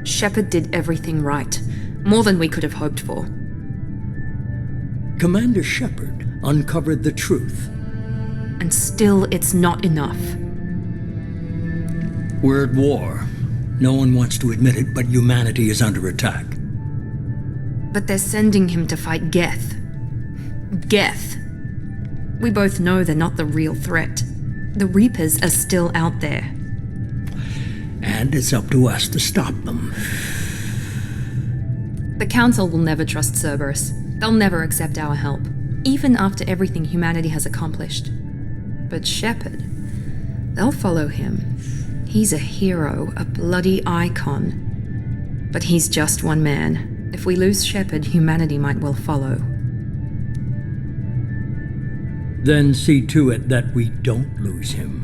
Shepard did everything right. More than we could have hoped for. Commander Shepard uncovered the truth. And still, it's not enough. We're at war. No one wants to admit it, but humanity is under attack. But they're sending him to fight Geth. Geth. We both know they're not the real threat. The Reapers are still out there. And it's up to us to stop them. The Council will never trust Cerberus. They'll never accept our help, even after everything humanity has accomplished. But Shepard, they'll follow him. He's a hero, a bloody icon. But he's just one man. If we lose Shepard, humanity might well follow. Then see to it that we don't lose him.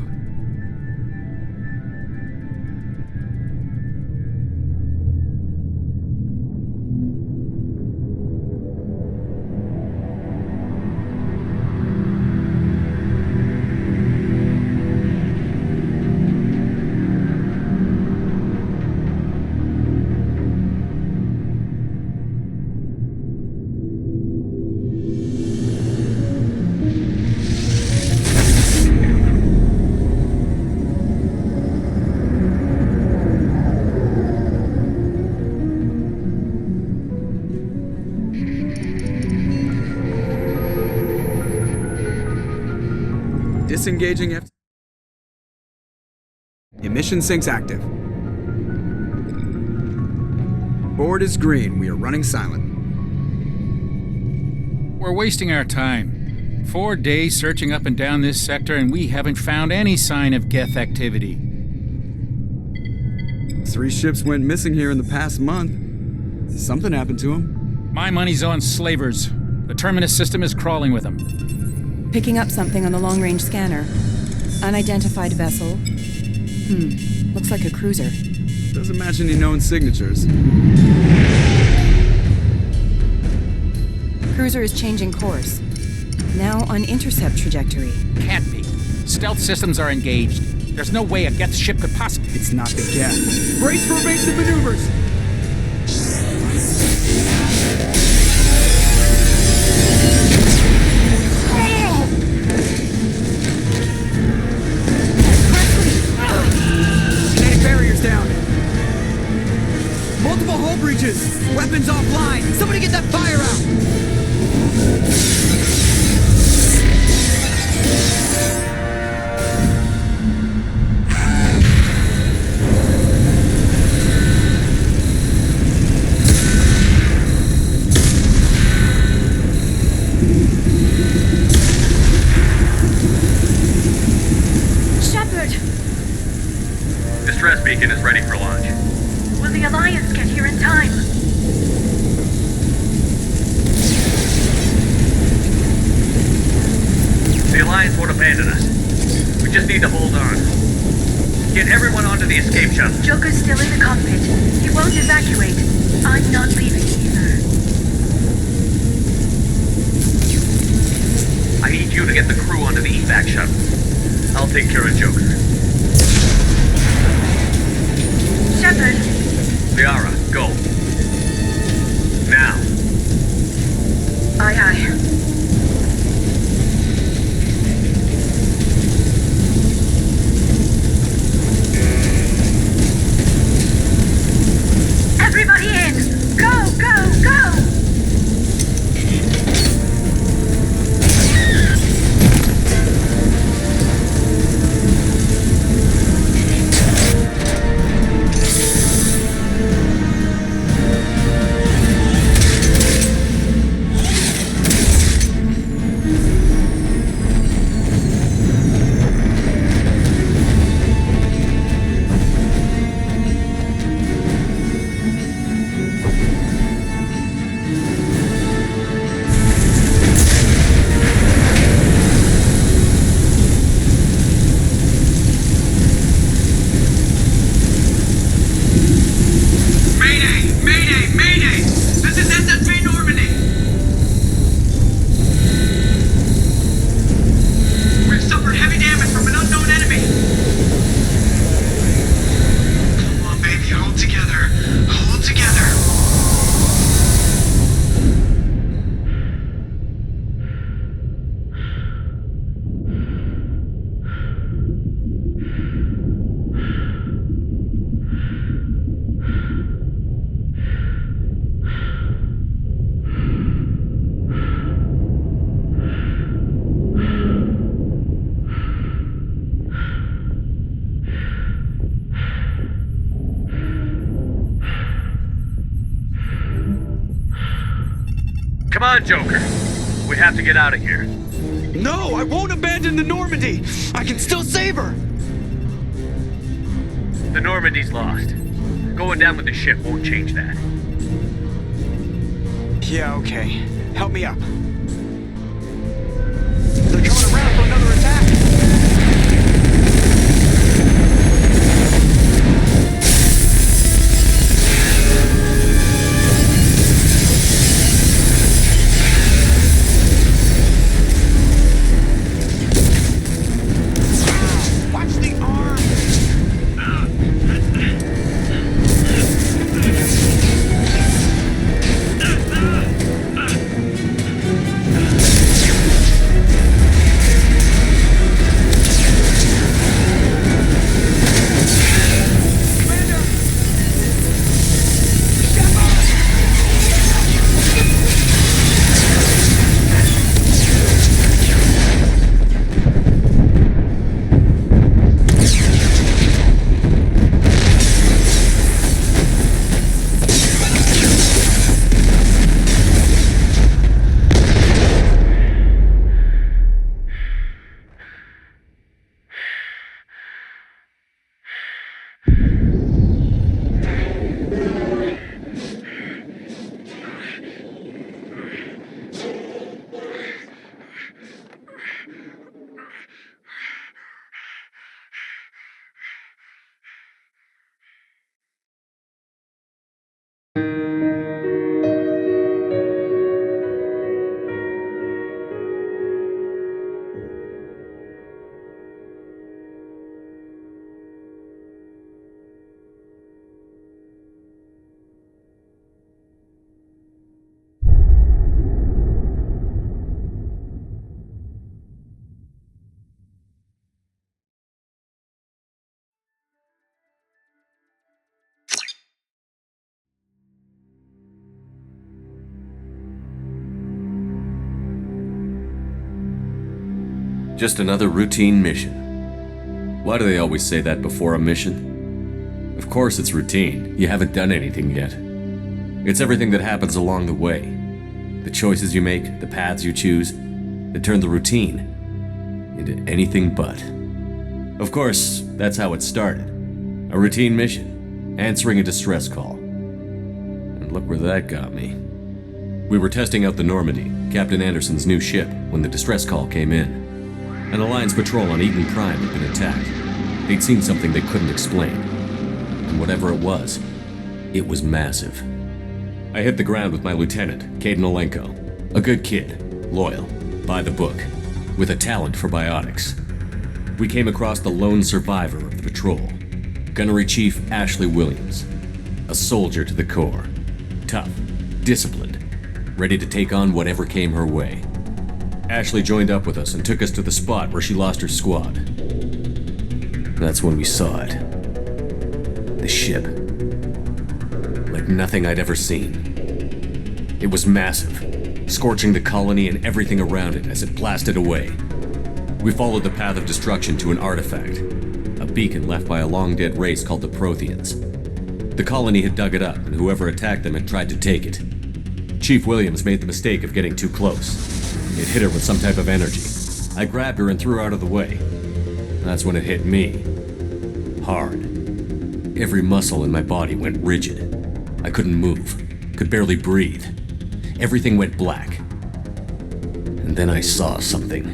Disengaging Emission sinks active. Board is green. We are running silent. We're wasting our time. 4 days searching up and down this sector, and we haven't found any sign of Geth activity. 3 ships went missing here in the past month. Something happened to them. My money's on slavers. The Terminus system is crawling with them. Picking up something on the long-range scanner. Unidentified vessel. Looks like a cruiser. Doesn't match any known signatures. Cruiser is changing course. Now on intercept trajectory. Can't be. Stealth systems are engaged. There's no way a Geth ship could possibly... It's not the Geth. Brace for evasive maneuvers! Down. Multiple hull breaches. Weapons offline. Somebody get that fire out. Distress beacon is ready for launch. Will the Alliance get here in time? The Alliance won't abandon us. We just need to hold on. Get everyone onto the escape shuttle. Joker's still in the cockpit. He won't evacuate. I'm not leaving either. I need you to get the crew onto the evac shuttle. I'll take care of Joker. Shepard. Liara, go. Now. Aye, aye. Everybody in! Go, go, go! Come on, Joker. We have to get out of here. No, I won't abandon the Normandy. I can still save her. The Normandy's lost. Going down with the ship won't change that. Yeah, okay. Help me up. They're coming around for another attack. Watch the arm. Just another routine mission. Why do they always say that before a mission? Of course it's routine. You haven't done anything yet. It's everything that happens along the way. The choices you make, the paths you choose, that turn the routine into anything but. Of course, that's how it started. A routine mission, answering a distress call. And look where that got me. We were testing out the Normandy, Captain Anderson's new ship, when the distress call came in. An Alliance patrol on Eden Prime had been attacked. They'd seen something they couldn't explain. And whatever it was massive. I hit the ground with my lieutenant, Caden Olenko. A good kid, loyal, by the book, with a talent for biotics. We came across the lone survivor of the patrol, Gunnery Chief Ashley Williams. A soldier to the core. Tough, disciplined, ready to take on whatever came her way. Ashley joined up with us and took us to the spot where she lost her squad. That's when we saw it. The ship. Like nothing I'd ever seen. It was massive, scorching the colony and everything around it as it blasted away. We followed the path of destruction to an artifact, a beacon left by a long-dead race called the Protheans. The colony had dug it up, and whoever attacked them had tried to take it. Chief Williams made the mistake of getting too close. It hit her with some type of energy. I grabbed her and threw her out of the way. That's when it hit me. Hard. Every muscle in my body went rigid. I couldn't move, could barely breathe. Everything went black. And then I saw something.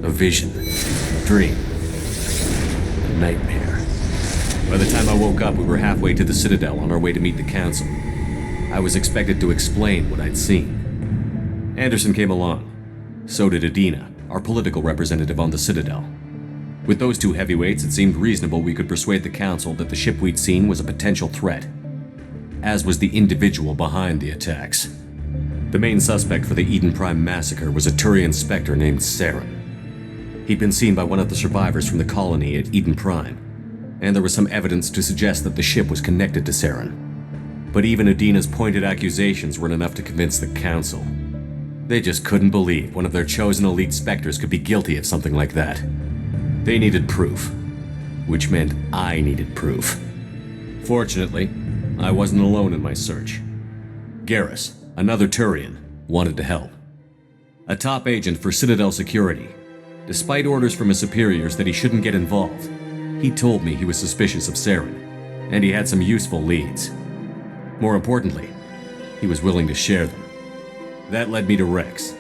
A vision. A dream. A nightmare. By the time I woke up, we were halfway to the Citadel on our way to meet the Council. I was expected to explain what I'd seen. Anderson came along. So did Adina, our political representative on the Citadel. With those two heavyweights, it seemed reasonable we could persuade the Council that the ship we'd seen was a potential threat, as was the individual behind the attacks. The main suspect for the Eden Prime massacre was a Turian Spectre named Saren. He'd been seen by one of the survivors from the colony at Eden Prime, and there was some evidence to suggest that the ship was connected to Saren. But even Adina's pointed accusations weren't enough to convince the Council. They just couldn't believe one of their chosen elite Spectres could be guilty of something like that. They needed proof, which meant I needed proof. Fortunately, I wasn't alone in my search. Garrus, another Turian, wanted to help. A top agent for Citadel Security. Despite orders from his superiors that he shouldn't get involved, he told me he was suspicious of Saren, and he had some useful leads. More importantly, he was willing to share them. That led me to Rex,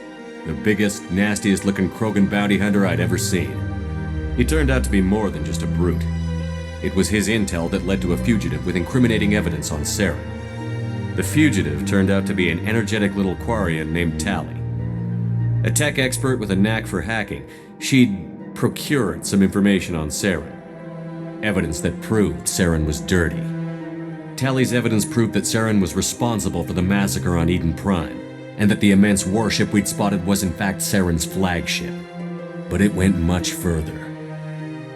the biggest, nastiest looking Krogan bounty hunter I'd ever seen. He turned out to be more than just a brute. It was his intel that led to a fugitive with incriminating evidence on Saren. The fugitive turned out to be an energetic little Quarian named Tally. A tech expert with a knack for hacking, she'd procured some information on Saren. Evidence that proved Saren was dirty. Tally's evidence proved that Saren was responsible for the massacre on Eden Prime, and that the immense warship we'd spotted was in fact Saren's flagship. But it went much further.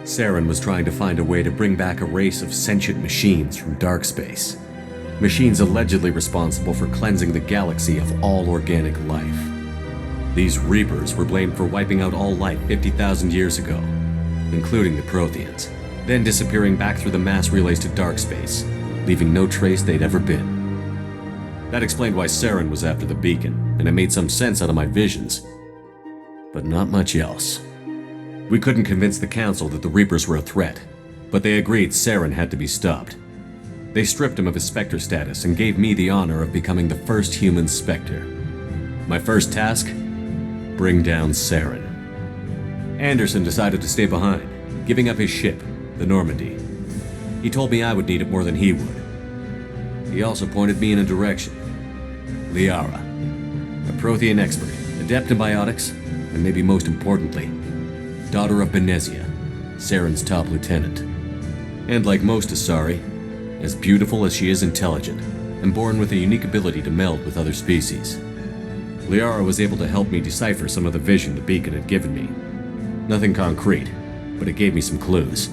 Saren was trying to find a way to bring back a race of sentient machines from dark space. Machines allegedly responsible for cleansing the galaxy of all organic life. These Reapers were blamed for wiping out all life 50,000 years ago, including the Protheans, then disappearing back through the mass relays to dark space, leaving no trace they'd ever been. That explained why Saren was after the beacon, and it made some sense out of my visions. But not much else. We couldn't convince the Council that the Reapers were a threat, but they agreed Saren had to be stopped. They stripped him of his Spectre status and gave me the honor of becoming the first human Spectre. My first task? Bring down Saren. Anderson decided to stay behind, giving up his ship, the Normandy. He told me I would need it more than he would. He also pointed me in a direction. Liara, a Prothean expert, adept in biotics, and maybe most importantly, daughter of Benezia, Saren's top lieutenant. And like most Asari, as beautiful as she is intelligent, and born with a unique ability to meld with other species. Liara was able to help me decipher some of the vision the beacon had given me. Nothing concrete, but it gave me some clues.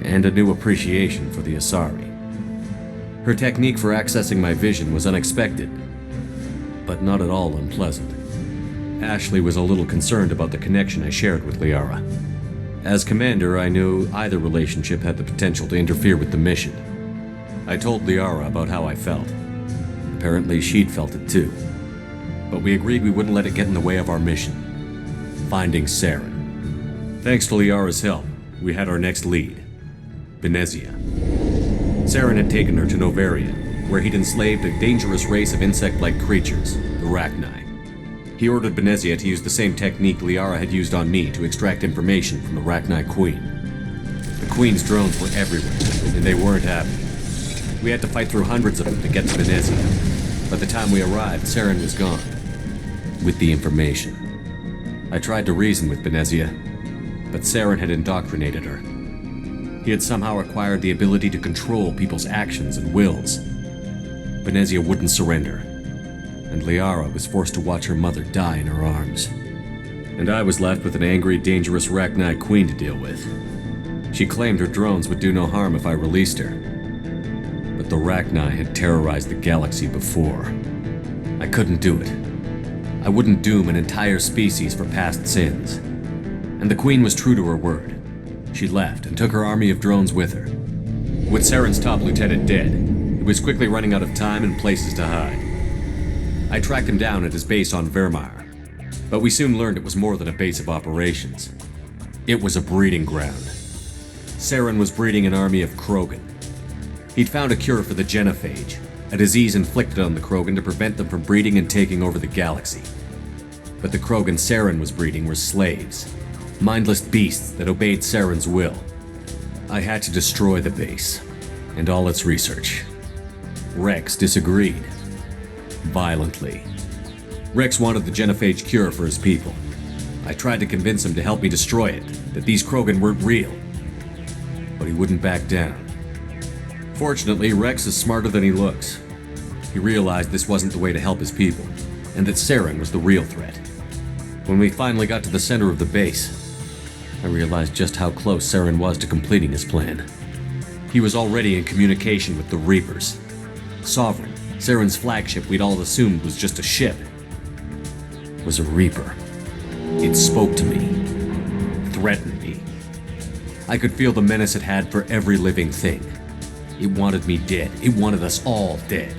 And a new appreciation for the Asari. Her technique for accessing my vision was unexpected, but not at all unpleasant. Ashley was a little concerned about the connection I shared with Liara. As commander, I knew either relationship had the potential to interfere with the mission. I told Liara about how I felt. Apparently she'd felt it too. But we agreed we wouldn't let it get in the way of our mission. Finding Saren. Thanks to Liara's help, we had our next lead. Benezia. Saren had taken her to Novaria, where he'd enslaved a dangerous race of insect-like creatures, the Rachni. He ordered Benezia to use the same technique Liara had used on me to extract information from the Rachni Queen. The Queen's drones were everywhere, and they weren't happy. We had to fight through hundreds of them to get to Benezia. By the time we arrived, Saren was gone. With the information. I tried to reason with Benezia, but Saren had indoctrinated her. He had somehow acquired the ability to control people's actions and wills. Benezia wouldn't surrender, and Liara was forced to watch her mother die in her arms. And I was left with an angry, dangerous Rachni Queen to deal with. She claimed her drones would do no harm if I released her. But the Rachni had terrorized the galaxy before. I couldn't do it. I wouldn't doom an entire species for past sins. And the Queen was true to her word. She left and took her army of drones with her. With Saren's top lieutenant dead, he was quickly running out of time and places to hide. I tracked him down at his base on Vermeer, but we soon learned it was more than a base of operations. It was a breeding ground. Saren was breeding an army of Krogan. He'd found a cure for the genophage, a disease inflicted on the Krogan to prevent them from breeding and taking over the galaxy. But the Krogan Saren was breeding were slaves, mindless beasts that obeyed Saren's will. I had to destroy the base, and all its research. Rex disagreed. Violently. Rex wanted the genophage cure for his people. I tried to convince him to help me destroy it, that these Krogan weren't real. But he wouldn't back down. Fortunately, Rex is smarter than he looks. He realized this wasn't the way to help his people, and that Saren was the real threat. When we finally got to the center of the base, I realized just how close Saren was to completing his plan. He was already in communication with the Reapers. Sovereign, Saren's flagship we'd all assumed was just a ship, was a Reaper. It spoke to me, threatened me. I could feel the menace it had for every living thing. It wanted me dead. It wanted us all dead.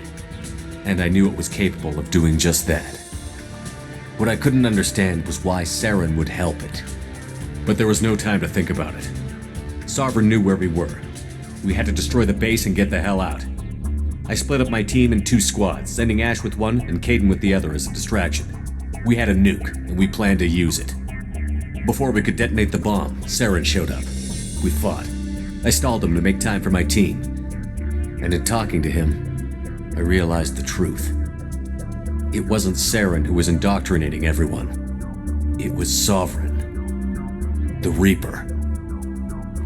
And I knew it was capable of doing just that. What I couldn't understand was why Saren would help it. But there was no time to think about it. Sovereign knew where we were. We had to destroy the base and get the hell out. I split up my team in 2 squads, sending Ash with one and Caden with the other as a distraction. We had a nuke, and we planned to use it. Before we could detonate the bomb, Saren showed up. We fought. I stalled him to make time for my team. And in talking to him, I realized the truth. It wasn't Saren who was indoctrinating everyone. It was Sovereign. The Reaper.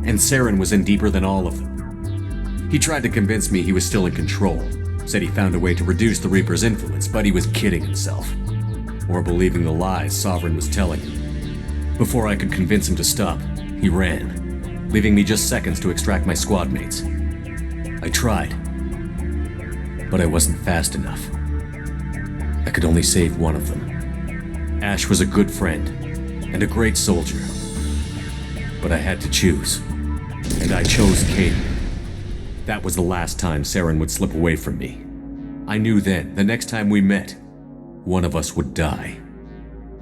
And Saren was in deeper than all of them. He tried to convince me he was still in control, said he found a way to reduce the Reaper's influence, but he was kidding himself. Or believing the lies Sovereign was telling him. Before I could convince him to stop, he ran, leaving me just seconds to extract my squad mates. I tried, but I wasn't fast enough. I could only save one of them. Ash was a good friend and a great soldier, but I had to choose, and I chose Caden. That was the last time Saren would slip away from me. I knew then, the next time we met, one of us would die.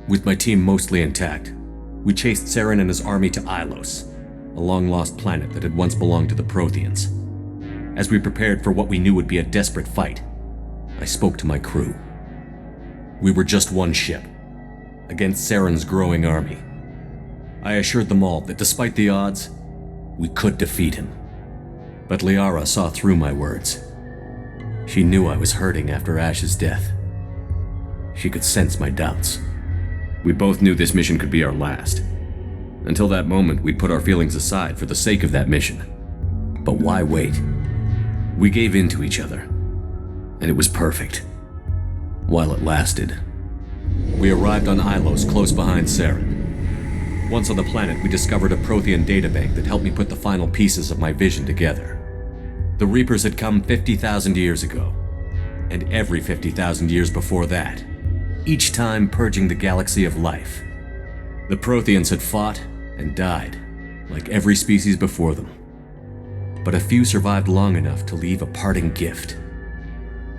With my team mostly intact, we chased Saren and his army to Ilos, a long-lost planet that had once belonged to the Protheans. As we prepared for what we knew would be a desperate fight, I spoke to my crew. We were just one ship, against Saren's growing army. I assured them all that despite the odds, we could defeat him. But Liara saw through my words. She knew I was hurting after Ash's death. She could sense my doubts. We both knew this mission could be our last. Until that moment, we'd put our feelings aside for the sake of that mission. But why wait? We gave in to each other, and it was perfect. While it lasted. We arrived on Ilos, close behind Saren. Once on the planet, we discovered a Prothean databank that helped me put the final pieces of my vision together. The Reapers had come 50,000 years ago, and every 50,000 years before that, each time purging the galaxy of life. The Protheans had fought and died, like every species before them. But a few survived long enough to leave a parting gift.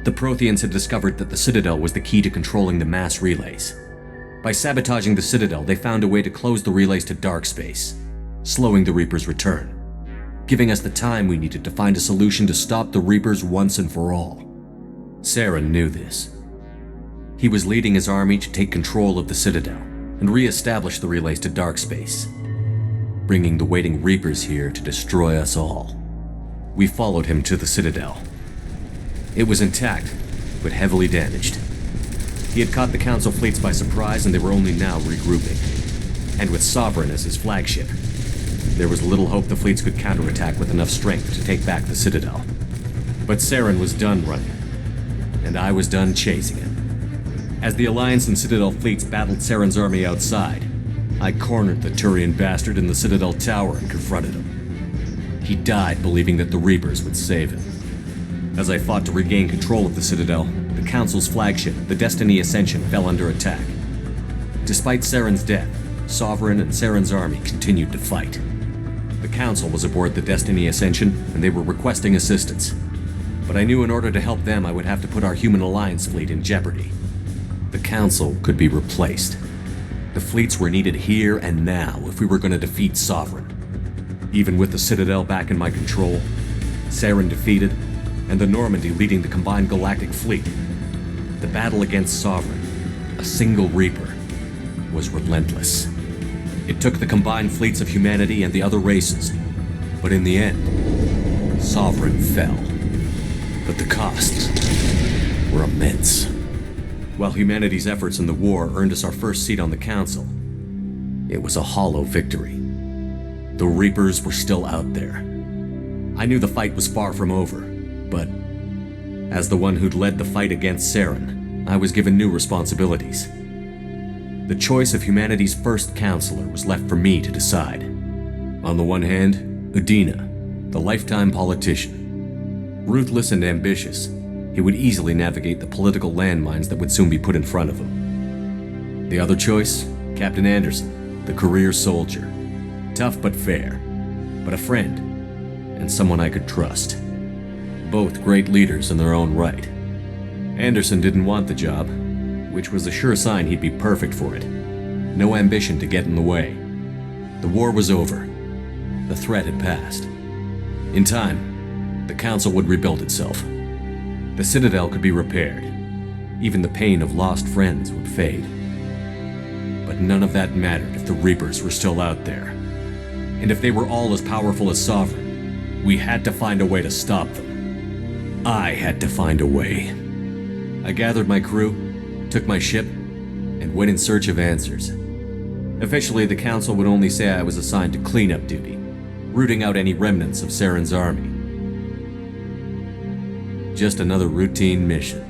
The Protheans had discovered that the Citadel was the key to controlling the mass relays. By sabotaging the Citadel, they found a way to close the relays to dark space, slowing the Reapers' return, giving us the time we needed to find a solution to stop the Reapers once and for all. Saren knew this. He was leading his army to take control of the Citadel and re-establish the relays to dark space, bringing the waiting Reapers here to destroy us all. We followed him to the Citadel. It was intact, but heavily damaged. He had caught the Council fleets by surprise, and they were only now regrouping. And with Sovereign as his flagship, there was little hope the fleets could counterattack with enough strength to take back the Citadel. But Saren was done running, and I was done chasing him. As the Alliance and Citadel fleets battled Saren's army outside, I cornered the Turian bastard in the Citadel tower and confronted him. He died believing that the Reapers would save him. As I fought to regain control of the Citadel, the Council's flagship, the Destiny Ascension, fell under attack. Despite Saren's death, Sovereign and Saren's army continued to fight. The Council was aboard the Destiny Ascension, and they were requesting assistance. But I knew in order to help them, I would have to put our Human Alliance fleet in jeopardy. The Council could be replaced. The fleets were needed here and now if we were going to defeat Sovereign. Even with the Citadel back in my control, Saren defeated, and the Normandy leading the combined galactic fleet, the battle against Sovereign, a single Reaper, was relentless. It took the combined fleets of humanity and the other races, but in the end, Sovereign fell. But the costs were immense. While humanity's efforts in the war earned us our first seat on the Council, it was a hollow victory. The Reapers were still out there. I knew the fight was far from over, but as the one who'd led the fight against Saren, I was given new responsibilities. The choice of humanity's first counselor was left for me to decide. On the one hand, Udina, the lifetime politician. Ruthless and ambitious, he would easily navigate the political landmines that would soon be put in front of him. The other choice, Captain Anderson, the career soldier. Tough but fair, but a friend, and someone I could trust. Both great leaders in their own right. Anderson didn't want the job, which was a sure sign he'd be perfect for it. No ambition to get in the way. The war was over. The threat had passed. In time, the Council would rebuild itself. The Citadel could be repaired. Even the pain of lost friends would fade. But none of that mattered if the Reapers were still out there. And if they were all as powerful as Sovereign, we had to find a way to stop them. I had to find a way. I gathered my crew, took my ship, and went in search of answers. Officially, the Council would only say I was assigned to cleanup duty, rooting out any remnants of Saren's army. Just another routine mission.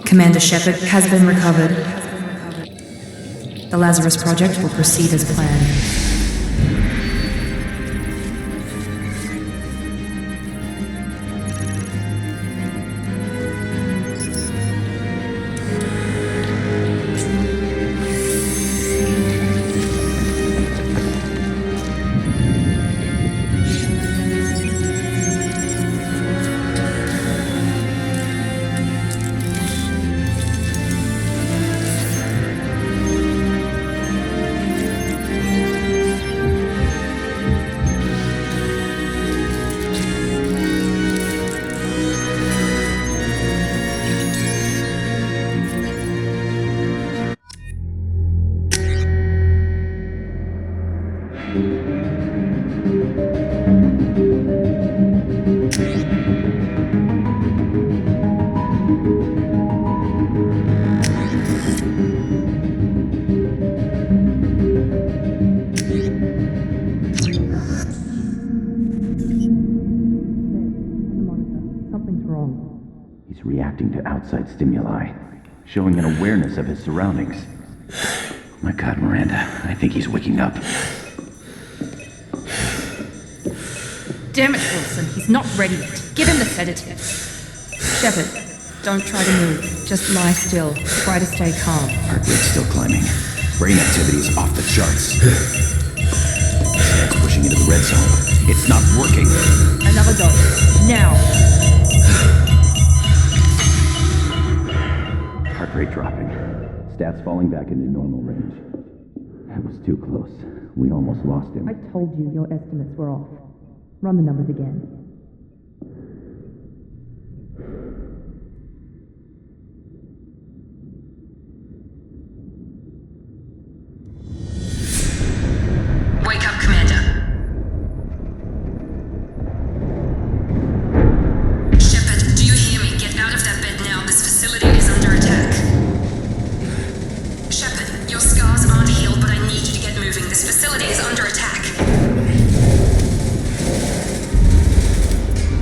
Commander Shepard has been recovered. The Lazarus Project will proceed as planned. He's reacting to outside stimuli, showing an awareness of his surroundings. My God, Miranda, I think he's waking up. Damn it, Wilson, he's not ready yet. Give him the sedative. Shepard, don't try to move. Just lie still. Try to stay calm. Heart rate's still climbing. Brain activity's off the charts. It's pushing into the red zone. It's not working. Another dose. Now. Heart rate dropping. Stats falling back into normal range. That was too close. We almost lost him. I told you your estimates were off. Run the numbers again. Wake up, Commander. Shepard, do you hear me? Get out of that bed now. This facility is under attack. Shepard, your scars aren't healed, but I need you to get moving. This facility is under attack.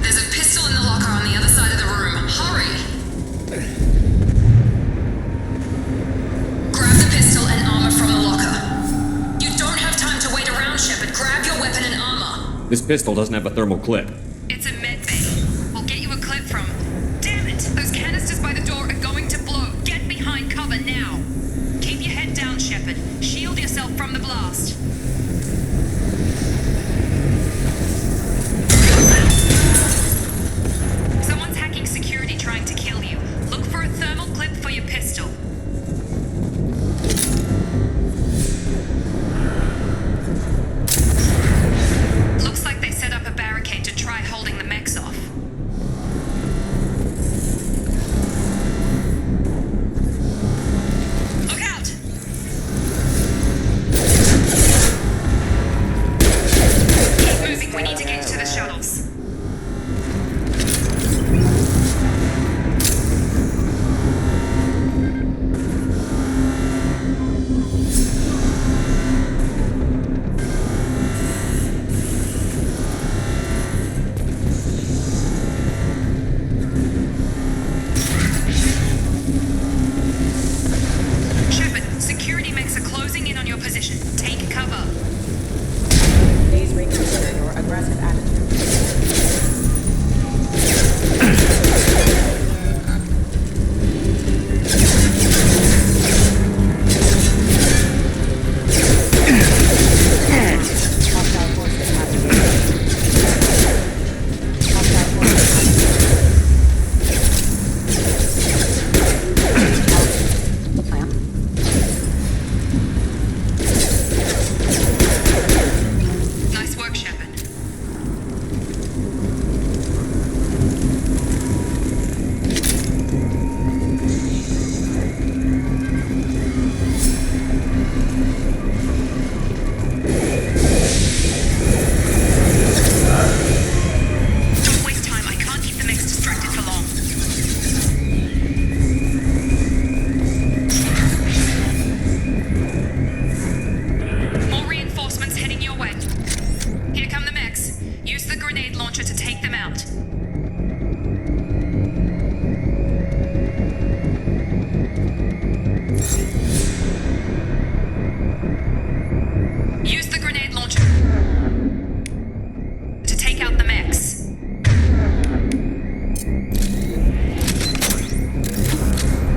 There's a pistol in the locker on the other side of the room. Hurry! Grab the pistol and armor from the locker. You don't have time to wait around, Shepard. Grab your weapon and armor. This pistol doesn't have a thermal clip. It's a med bay. We'll get you a clip from... Damn it! Those canisters by the door are going to blow. Get behind cover now. Keep your head down, Shepard. Shield yourself from the blast. Someone's hacking security trying to kill you. Look for a thermal clip for your pistol. Looks like they set up a barricade to try holding the mechs off. Look out! Keep moving, we need to get to the shuttles.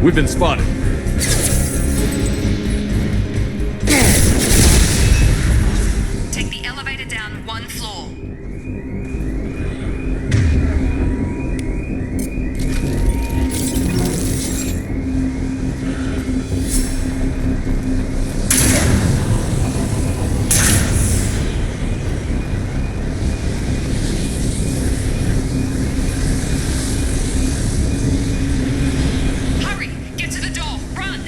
We've been spotted. Take the elevator down one floor. Hurry! Get to the door! Run!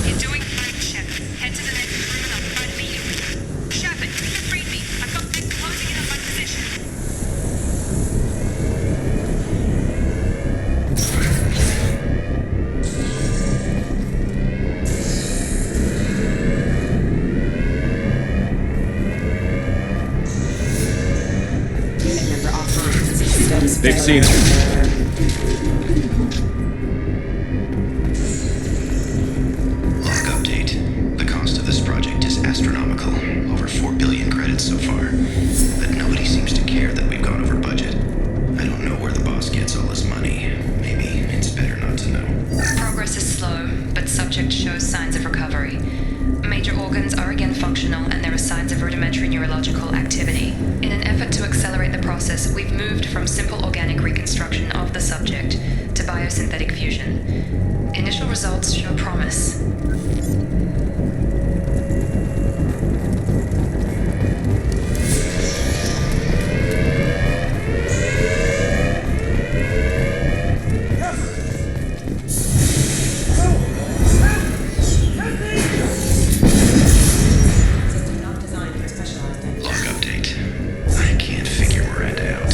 You're doing fine, Shepard. Head to the next room and I'll try to meet you. Shepard, read me. I've got men closing in on my position. They've seen it. Log update. The cost of this project is astronomical. Over 4 billion credits so far. But nobody seems to care that we've gone over budget. I don't know where the boss gets all his money. Maybe it's better not to know. Progress is slow, but subject shows signs of recovery. Major organs are again functional, and there are signs of rudimentary neurological activity. In an effort to accelerate the process, we've moved from simple organic reconstruction of the subject to biosynthetic fusion. Initial results show promise. Log update. I can't figure Miranda out.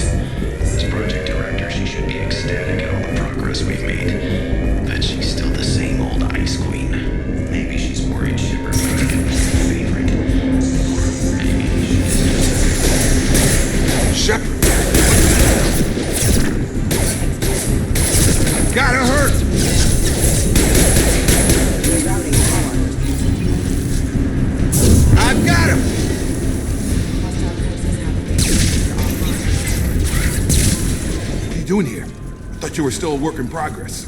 As project director, she should be ecstatic at all the progress we've made. But she's still the same old ice queen. Maybe she's worried Shepard might become his favorite. Or maybe she's Shepard! Gotta hurt! I've got him! What are you doing here? I thought you were still a work in progress.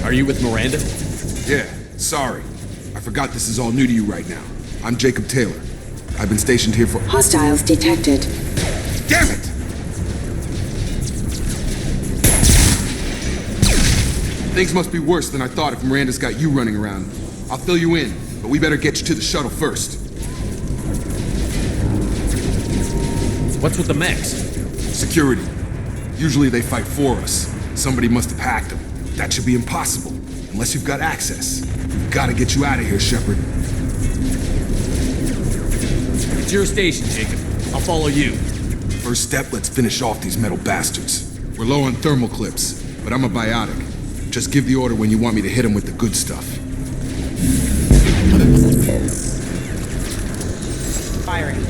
Are you with Miranda? Yeah, sorry. I forgot this is all new to you right now. I'm Jacob Taylor. I've been stationed here for— Hostiles detected. Damn it! Things must be worse than I thought if Miranda's got you running around. I'll fill you in, but we better get you to the shuttle first. What's with the mechs? Security. Usually they fight for us. Somebody must have hacked them. That should be impossible, unless you've got access. We've got to get you out of here, Shepard. It's your station, Jacob. I'll follow you. First step, let's finish off these metal bastards. We're low on thermal clips, but I'm a biotic. Just give the order when you want me to hit them with the good stuff. Firing.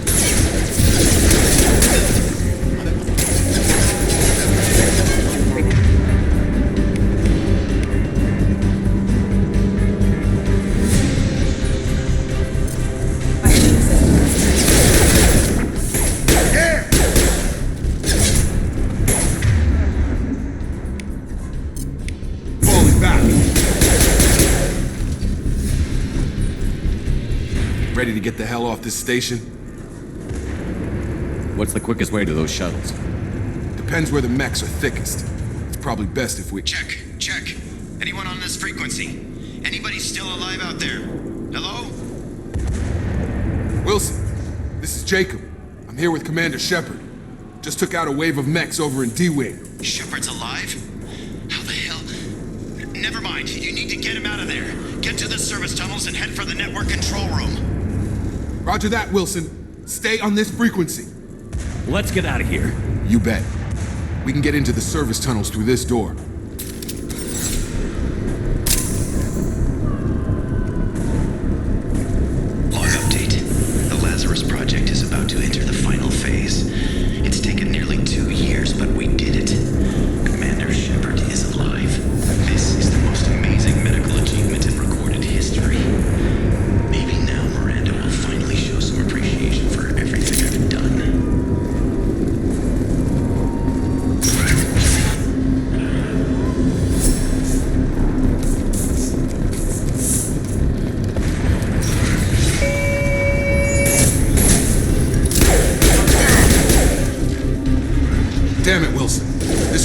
Falling back. Ready to get the hell off this station? What's the quickest way to those shuttles? Depends where the mechs are thickest. It's probably best if we— Check. Anyone on this frequency? Anybody still alive out there? Hello? Wilson, this is Jacob. I'm here with Commander Shepard. Just took out a wave of mechs over in D-Wing. Shepard's alive? How the hell? Never mind. You need to get him out of there. Get to the service tunnels and head for the network control room. Roger that, Wilson. Stay on this frequency. Let's get out of here. You bet. We can get into the service tunnels through this door. Log update. The Lazarus project is about to enter the final phase. It's taken nearly 2 years, but we did it. Commander Shepard is alive. This is the most amazing medical achievement in recorded history. Maybe now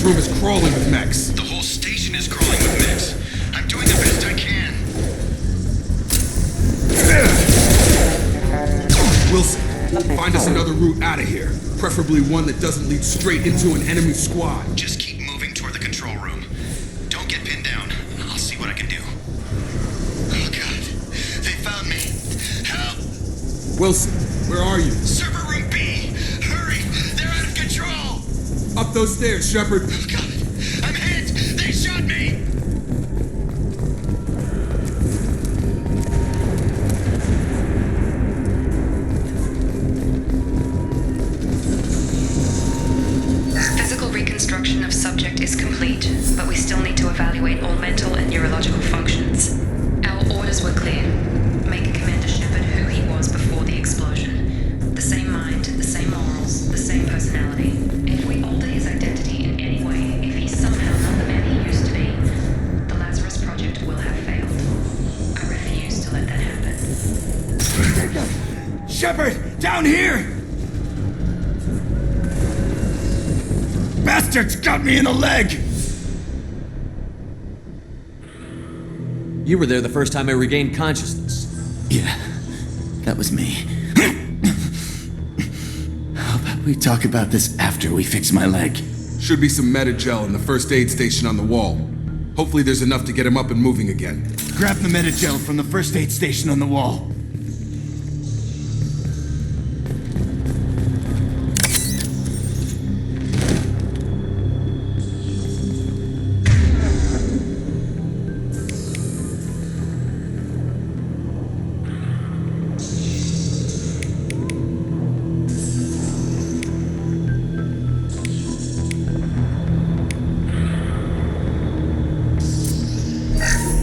room is crawling with mechs. The whole station is crawling with mechs. I'm doing the best I can. Wilson, find us another route out of here. Preferably one that doesn't lead straight into an enemy squad. Just keep moving toward the control room. Don't get pinned down. I'll see what I can do. Oh god. They found me. Help! Wilson, where are you? Server room B! Hurry! They're out of control! Up those stairs, Shepard. Oh god. I'm hit! They shot me! Physical reconstruction of subject is complete, but we still need to evaluate all mental and neurological functions. Our orders were clear. Make Commander Shepard who he was before the explosion. The same mind, the same morals, the same personality. If we alter his identity in any way, if he's somehow not the man he used to be, the Lazarus Project will have failed. I refuse to let that happen. Shepard, down here! Bastards got me in the leg! You were there the first time I regained consciousness. Yeah, that was me. How about we talk about this after we fix my leg? Should be some Metagel in the first aid station on the wall. Hopefully there's enough to get him up and moving again. Grab the Metagel from the first aid station on the wall.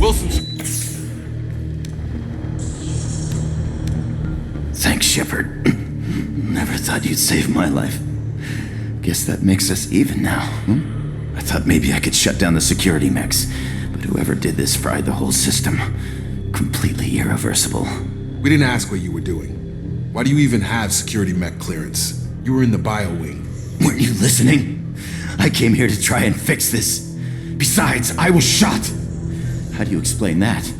Wilson's... Thanks, Shepard. Never thought you'd save my life. Guess that makes us even now, I thought maybe I could shut down the security mechs, but whoever did this fried the whole system. Completely irreversible. We didn't ask what you were doing. Why do you even have security mech clearance? You were in the bio wing. Weren't you listening? I came here to try and fix this. Besides, I was shot. How do you explain that?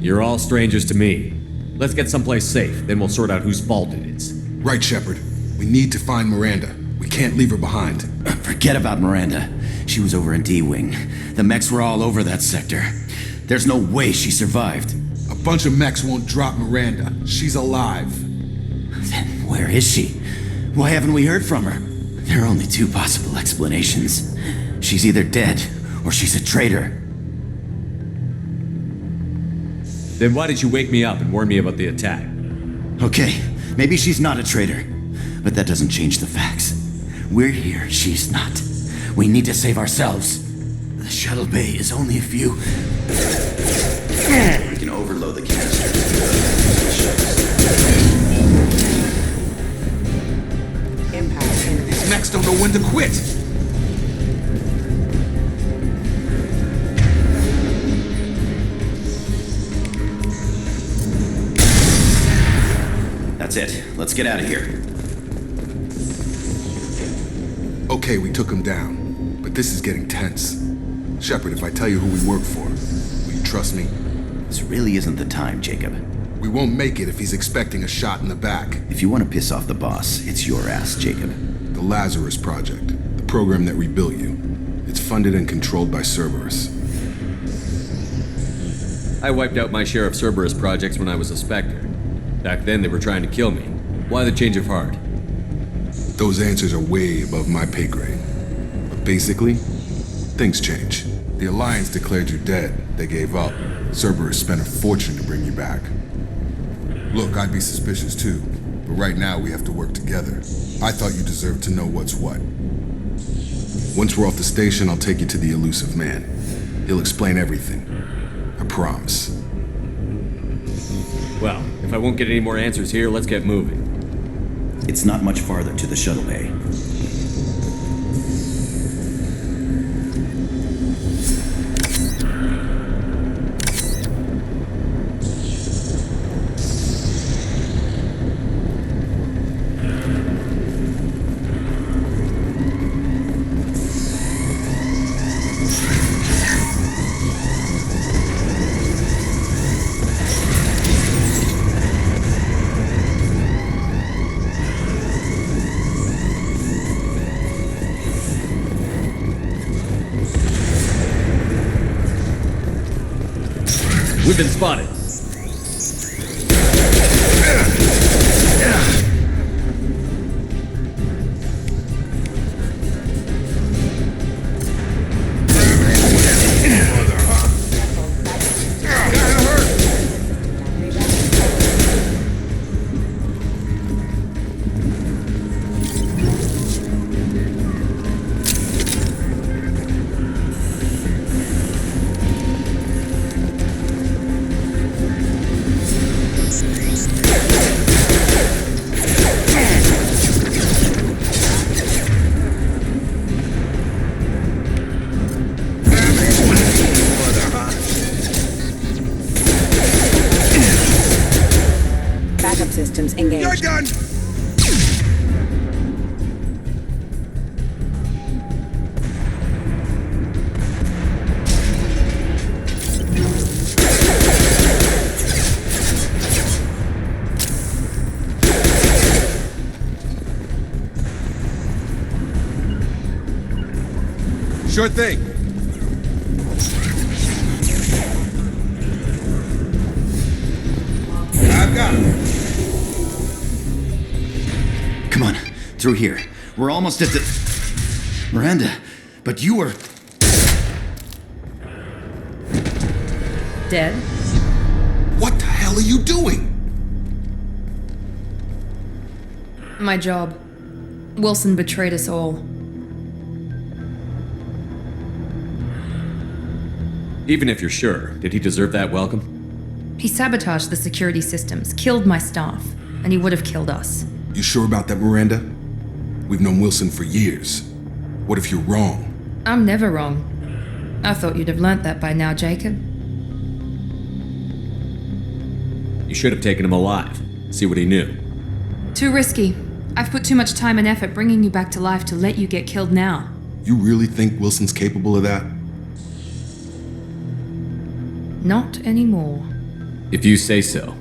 You're all strangers to me. Let's get someplace safe, then we'll sort out whose fault it is. Right, Shepard. We need to find Miranda. We can't leave her behind. Forget about Miranda. She was over in D-Wing. The mechs were all over that sector. There's no way she survived. A bunch of mechs won't drop Miranda. She's alive. Then where is she? Why haven't we heard from her? There are only two possible explanations. She's either dead, or she's a traitor. Then why did you wake me up and warn me about the attack? Okay, maybe she's not a traitor, but that doesn't change the facts. We're here, she's not. We need to save ourselves. The shuttle bay is only a few... We can overload the canister. These mechs don't know when to quit. That's it. Let's get out of here. Okay, we took him down, but this is getting tense. Shepard, if I tell you who we work for, will you trust me? This really isn't the time, Jacob. We won't make it if he's expecting a shot in the back. If you want to piss off the boss, it's your ass, Jacob. The Lazarus Project, the program that rebuilt you. It's funded and controlled by Cerberus. I wiped out my share of Cerberus projects when I was a Spectre. Back then they were trying to kill me. Why the change of heart? Those answers are way above my pay grade. But basically, things change. The Alliance declared you dead. They gave up. Cerberus spent a fortune to bring you back. Look, I'd be suspicious too, but right now we have to work together. I thought you deserved to know what's what. Once we're off the station, I'll take you to the elusive man. He'll explain everything. I promise. Well, if I won't get any more answers here, let's get moving. It's not much farther to the shuttle bay. We've been spotted. Systems engaged. You're done! Sure thing. I've got it. Come on, through here. We're almost at the... Miranda, but you were... Dead? What the hell are you doing? My job. Wilson betrayed us all. Even if you're sure, did he deserve that welcome? He sabotaged the security systems, killed my staff, and he would have killed us. You sure about that, Miranda? We've known Wilson for years. What if you're wrong? I'm never wrong. I thought you'd have learnt that by now, Jacob. You should have taken him alive. See what he knew. Too risky. I've put too much time and effort bringing you back to life to let you get killed now. You really think Wilson's capable of that? Not anymore. If you say so.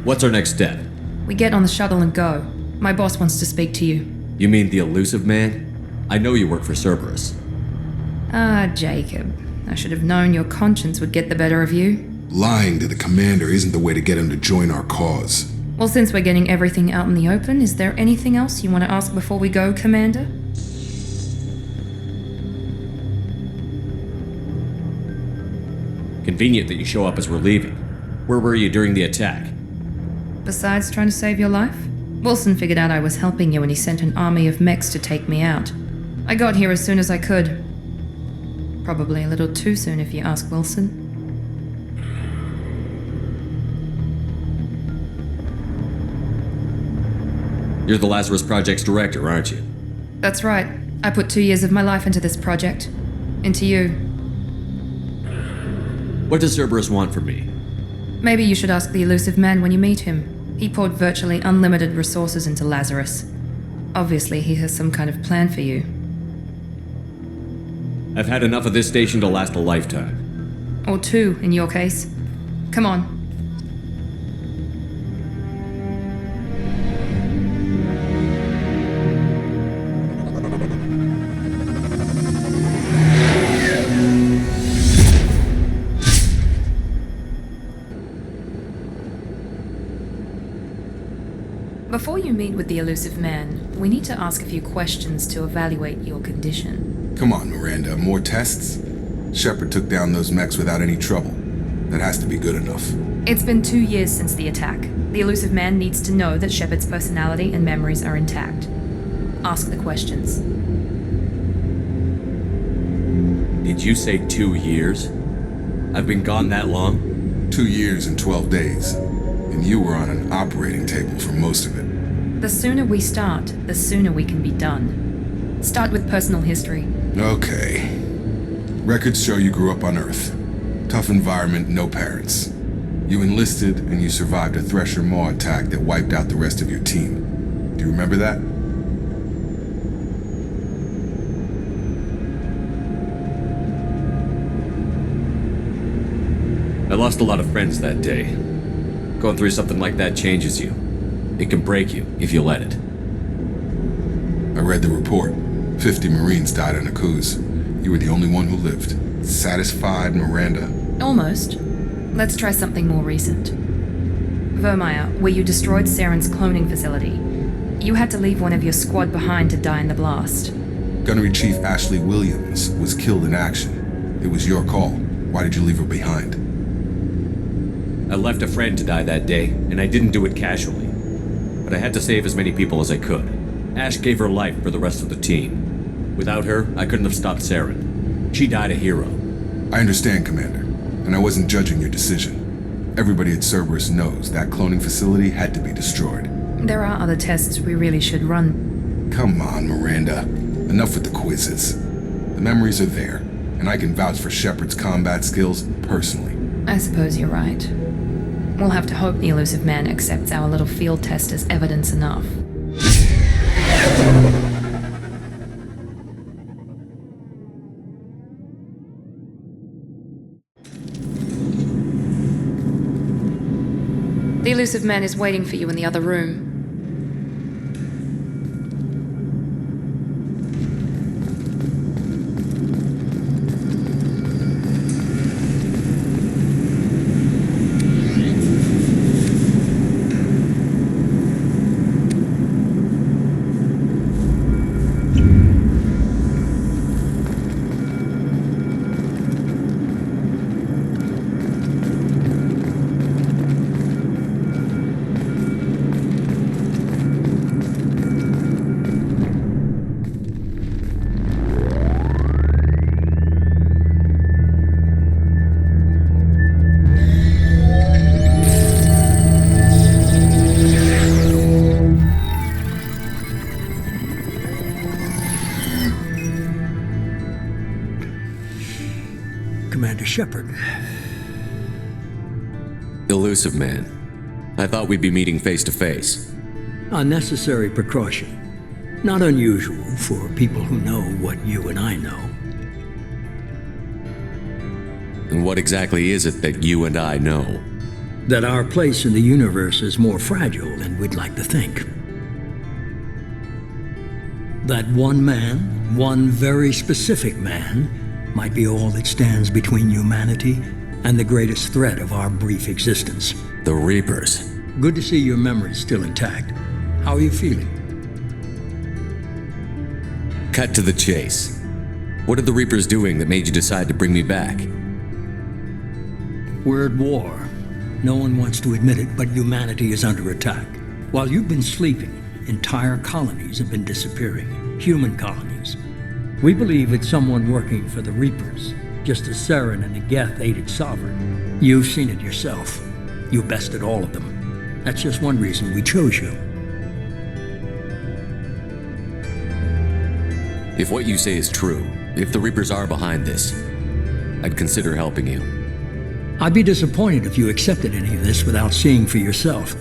What's our next step? We get on the shuttle and go. My boss wants to speak to you. You mean the elusive man? I know you work for Cerberus. Ah, Jacob. I should have known your conscience would get the better of you. Lying to the commander isn't the way to get him to join our cause. Well, since we're getting everything out in the open, is there anything else you want to ask before we go, Commander? Convenient that you show up as we're leaving. Where were you during the attack? Besides trying to save your life? Wilson figured out I was helping you and he sent an army of mechs to take me out. I got here as soon as I could. Probably a little too soon if you ask Wilson. You're the Lazarus Project's director, aren't you? That's right. I put 2 years of my life into this project. Into you. What does Cerberus want from me? Maybe you should ask the elusive man when you meet him. He poured virtually unlimited resources into Lazarus. Obviously, he has some kind of plan for you. I've had enough of this station to last a lifetime. Or 2, in your case. Come on. Before you meet with the elusive man, we need to ask a few questions to evaluate your condition. Come on, Miranda, more tests? Shepard took down those mechs without any trouble. That has to be good enough. It's been 2 years since the attack. The elusive man needs to know that Shepard's personality and memories are intact. Ask the questions. Did you say 2 years? I've been gone that long? 2 years and 12 days. And you were on an operating table for most of it. The sooner we start, the sooner we can be done. Start with personal history. Okay. Records show you grew up on Earth. Tough environment, no parents. You enlisted and you survived a Thresher Maw attack that wiped out the rest of your team. Do you remember that? I lost a lot of friends that day. Going through something like that changes you. It can break you if you let it. I read the report. 50 Marines died in a cruise. You were the only one who lived. Satisfied, Miranda? Almost. Let's try something more recent. Vermeer, where you destroyed Saren's cloning facility. You had to leave one of your squad behind to die in the blast. Gunnery Chief Ashley Williams was killed in action. It was your call. Why did you leave her behind? I left a friend to die that day, and I didn't do it casually. But I had to save as many people as I could. Ash gave her life for the rest of the team. Without her, I couldn't have stopped Saren. She died a hero. I understand, Commander, and I wasn't judging your decision. Everybody at Cerberus knows that cloning facility had to be destroyed. There are other tests we really should run. Come on, Miranda. Enough with the quizzes. The memories are there, and I can vouch for Shepard's combat skills personally. I suppose you're right. We'll have to hope the elusive man accepts our little field test as evidence enough. The elusive man is waiting for you in the other room. Commander Shepard. Elusive man. I thought we'd be meeting face to face. Unnecessary precaution. Not unusual for people who know what you and I know. And what exactly is it that you and I know? That our place in the universe is more fragile than we'd like to think. That one man, one very specific man, might be all that stands between humanity and the greatest threat of our brief existence. The Reapers. Good to see your memory's still intact. How are you feeling? Cut to the chase. What are the Reapers doing that made you decide to bring me back? We're at war. No one wants to admit it, but humanity is under attack. While you've been sleeping, entire colonies have been disappearing. Human colonies. We believe it's someone working for the Reapers, just as Saren and the Geth aided Sovereign. You've seen it yourself. You bested all of them. That's just one reason we chose you. If what you say is true, if the Reapers are behind this, I'd consider helping you. I'd be disappointed if you accepted any of this without seeing for yourself.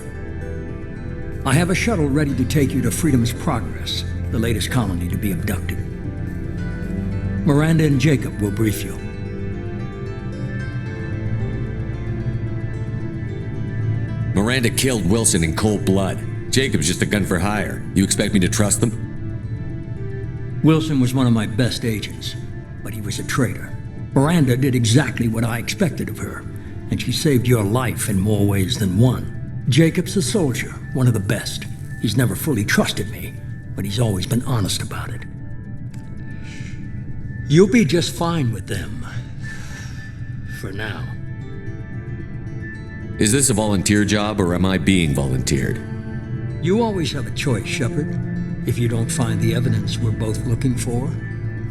I have a shuttle ready to take you to Freedom's Progress, the latest colony to be abducted. Miranda and Jacob will brief you. Miranda killed Wilson in cold blood. Jacob's just a gun for hire. You expect me to trust them? Wilson was one of my best agents, but he was a traitor. Miranda did exactly what I expected of her, and she saved your life in more ways than one. Jacob's a soldier, one of the best. He's never fully trusted me, but he's always been honest about it. You'll be just fine with them. For now. Is this a volunteer job, or am I being volunteered? You always have a choice, Shepard. If you don't find the evidence we're both looking for,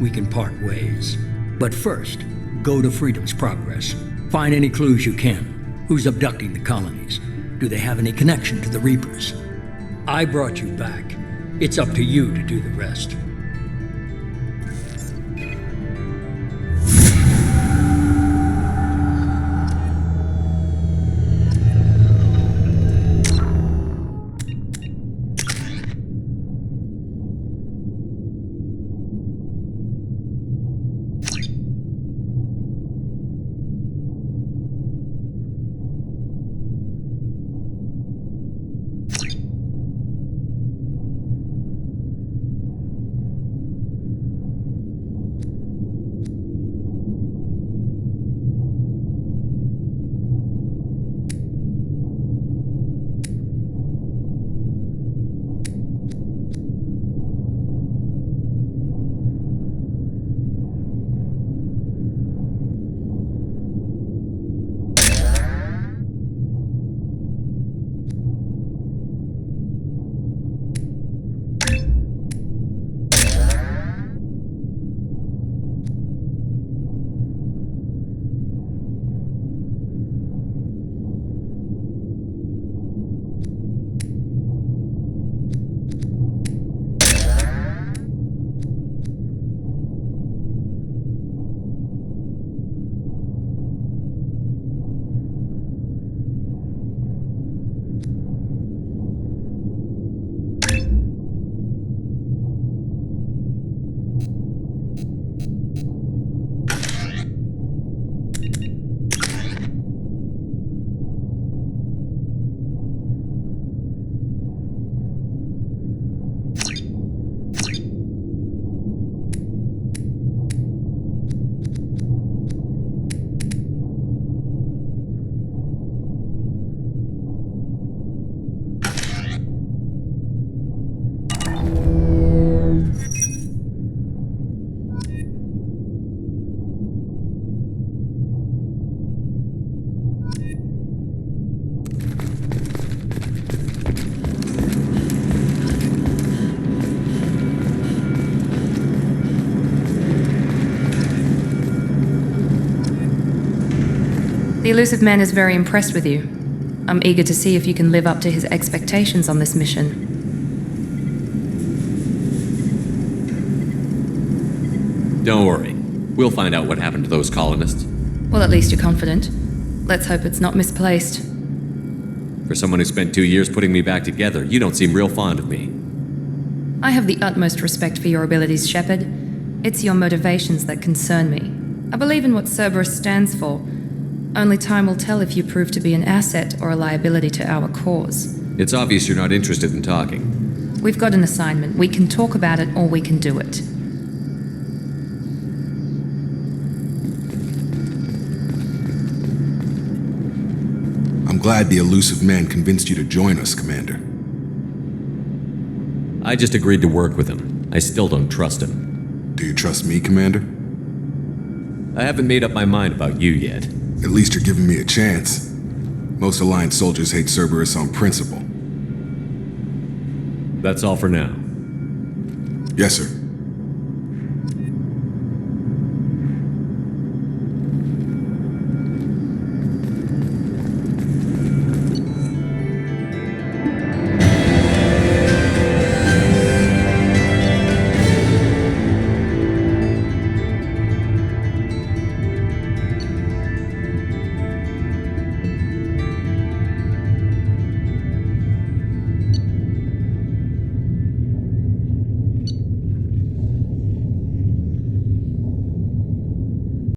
we can part ways. But first, go to Freedom's Progress. Find any clues you can. Who's abducting the colonies? Do they have any connection to the Reapers? I brought you back. It's up to you to do the rest. The elusive man is very impressed with you. I'm eager to see if you can live up to his expectations on this mission. Don't worry. We'll find out what happened to those colonists. Well, at least you're confident. Let's hope it's not misplaced. For someone who spent 2 years putting me back together, you don't seem real fond of me. I have the utmost respect for your abilities, Shepard. It's your motivations that concern me. I believe in what Cerberus stands for. Only time will tell if you prove to be an asset or a liability to our cause. It's obvious you're not interested in talking. We've got an assignment. We can talk about it or we can do it. I'm glad the elusive man convinced you to join us, Commander. I just agreed to work with him. I still don't trust him. Do you trust me, Commander? I haven't made up my mind about you yet. At least you're giving me a chance. Most Alliance soldiers hate Cerberus on principle. That's all for now. Yes, sir.